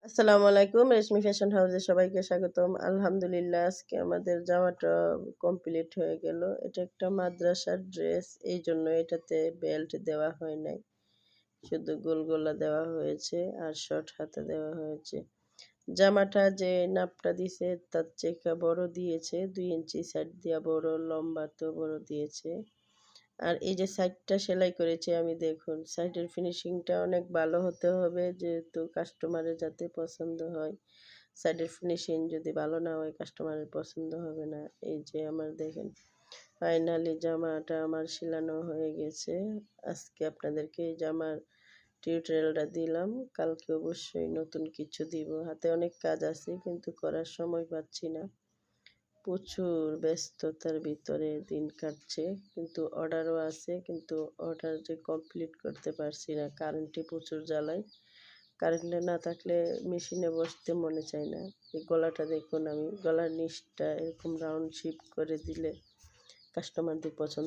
আসসালামু আলাইকুম। রেশমি ফ্যাশন হাউসে সবাইকে স্বাগতম। আলহামদুলিল্লাহ আজকে আমাদের জামাটা কমপ্লিট হয়ে গেল। এটা একটা মাদ্রাসার ড্রেস। এইজন্য এটাতে বেল্ট দেওয়া হয় নাই। শুধু গোল গলা দেওয়া হয়েছে আর শর্ট হাতা দেওয়া হয়েছে। জামাটা যে নাপটা দিছে তার চেয়ে বড় দিয়েছে। ২ ইঞ্চি সাইড দিয়া বড়, লম্বাতেও বড় দিয়েছে। আর এই যে সাইডটা সেলাই করেছি আমি দেখুন, সাইডের ফিনিশিংটা অনেক ভালো হতে হবে যেহেতু কাস্টমারের যাতে পছন্দ হয়। সাইডের ফিনিশিং যদি ভালো না হয় কাস্টমারের পছন্দ হবে না। এই যে আমার দেখেন ফাইনালি জামাটা আমার সিলানো হয়ে গেছে। আজকে আপনাদেরকে এই জামার টিউটোরিয়ালটা দিলাম। কালকে অবশ্যই নতুন কিছু দিব। হাতে অনেক কাজ আছে কিন্তু করার সময় পাচ্ছি না। প্রচুর ব্যস্ততার ভিতরে দিন কাটছে কিন্তু অর্ডারও আছে কিন্তু অর্ডার যে কমপ্লিট করতে পারছি না, কারেন্টে প্রচুর জ্বালায়। কারেন্টে না থাকলে মেশিনে বসতে মনে চায় না। এই গলাটা দেখুন, আমি গলার নিচটা এরকম রাউন্ড শেপ করে দিলে কাস্টমারদের পছন্দ